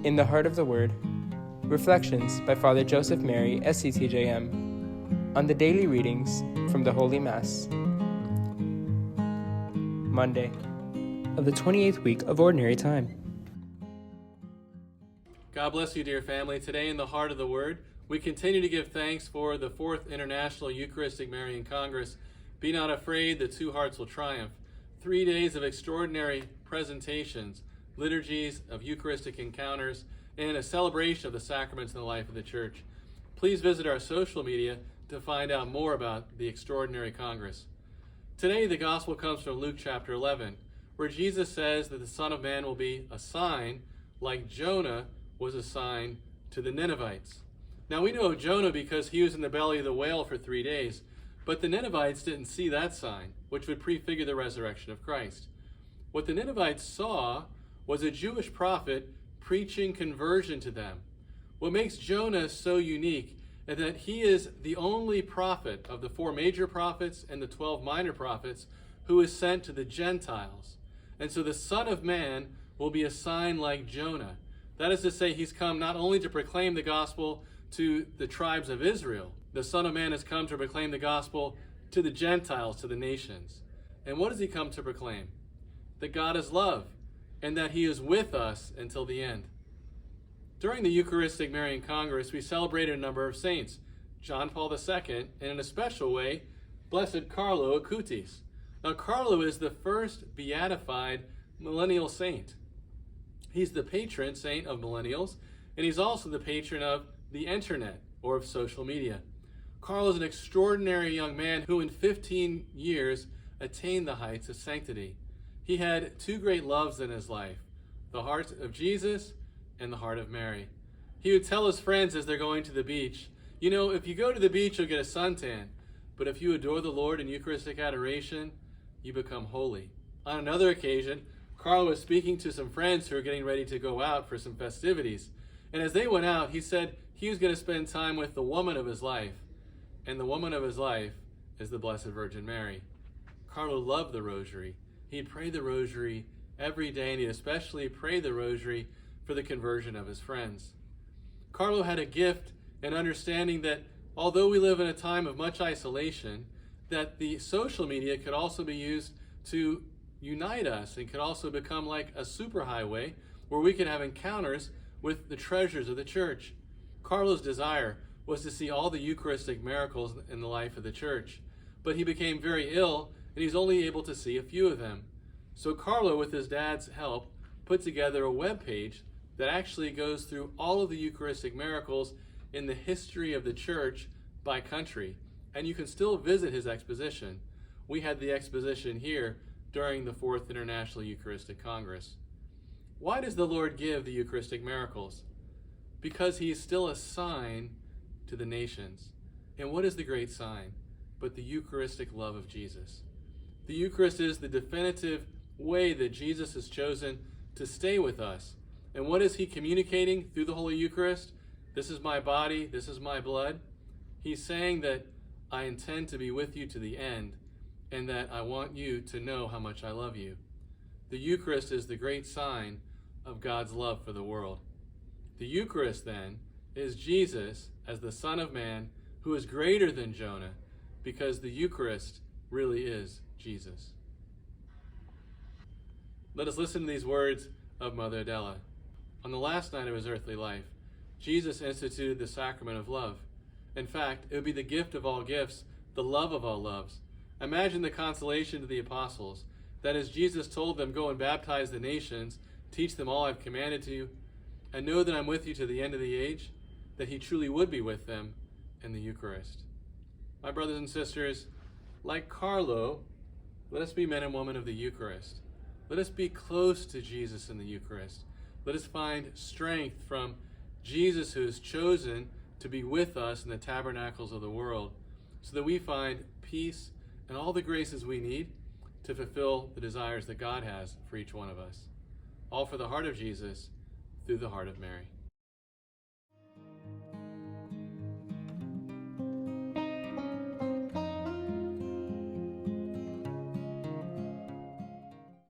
In the Heart of the Word, Reflections by Father Joseph Mary, SCTJM, on the daily readings from the Holy Mass. Monday of the 28th week of Ordinary Time. God bless you, dear family. Today in the Heart of the Word, we continue to give thanks for the 4th International Eucharistic Marian Congress. Be not afraid, the two hearts will triumph. 3 days of extraordinary presentations, liturgies of Eucharistic encounters, and a celebration of the sacraments in the life of the Church. Please visit our social media to find out more about the extraordinary Congress. Today, the Gospel comes from Luke chapter 11, where Jesus says that the Son of Man will be a sign like Jonah was a sign to the Ninevites. Now, we know of Jonah because he was in the belly of the whale for 3 days, but the Ninevites didn't see that sign, which would prefigure the resurrection of Christ. What the Ninevites saw was a Jewish prophet preaching conversion to them. What makes Jonah so unique is that he is the only prophet of the 4 major prophets and the 12 minor prophets who is sent to the Gentiles. And so the Son of Man will be a sign like Jonah. That is to say, he's come not only to proclaim the gospel to the tribes of Israel, the Son of Man has come to proclaim the gospel to the Gentiles, to the nations. And what does he come to proclaim? That God is love, and that he is with us until the end. During the Eucharistic Marian Congress, we celebrated a number of saints, John Paul II, and in a special way, Blessed Carlo Acutis. Now, Carlo is the first beatified millennial saint. He's the patron saint of millennials, and he's also the patron of the internet, or of social media. Carlo is an extraordinary young man who in 15 years attained the heights of sanctity. He had 2 great loves in his life, the heart of Jesus and the heart of Mary. He would tell his friends as they're going to the beach, you know, if you go to the beach, you'll get a suntan, but if you adore the Lord in Eucharistic adoration, you become holy. On another occasion, Carlo was speaking to some friends who were getting ready to go out for some festivities. And as they went out, he said he was going to spend time with the woman of his life. And the woman of his life is the Blessed Virgin Mary. Carlo loved the rosary. He'd pray the rosary every day, and he'd especially pray the rosary for the conversion of his friends. Carlo had a gift in understanding that although we live in a time of much isolation, that the social media could also be used to unite us and could also become like a superhighway where we could have encounters with the treasures of the Church. Carlo's desire was to see all the Eucharistic miracles in the life of the Church, but he became very ill and he's only able to see a few of them. So Carlo, with his dad's help, put together a web page that actually goes through all of the Eucharistic miracles in the history of the Church by country. And you can still visit his exposition. We had the exposition here during the 4th International Eucharistic Congress. Why does the Lord give the Eucharistic miracles? Because he is still a sign to the nations. And what is the great sign but the Eucharistic love of Jesus? The Eucharist is the definitive way that Jesus has chosen to stay with us. And what is he communicating through the Holy Eucharist? This is my body, this is my blood. He's saying that I intend to be with you to the end, and that I want you to know how much I love you. The Eucharist is the great sign of God's love for the world. The Eucharist, then, is Jesus as the Son of Man who is greater than Jonah, because the Eucharist really is Jesus. Let us listen to these words of Mother Adela. On the last night of his earthly life, Jesus instituted the sacrament of love. In fact, it would be the gift of all gifts, the love of all loves. Imagine the consolation to the apostles, that as Jesus told them, go and baptize the nations, teach them all I've commanded to you, and know that I'm with you to the end of the age, that he truly would be with them in the Eucharist. My brothers and sisters, like Carlo, let us be men and women of the Eucharist. Let us be close to Jesus in the Eucharist. Let us find strength from Jesus, who has chosen to be with us in the tabernacles of the world, so that we find peace and all the graces we need to fulfill the desires that God has for each one of us. All for the heart of Jesus, through the heart of Mary.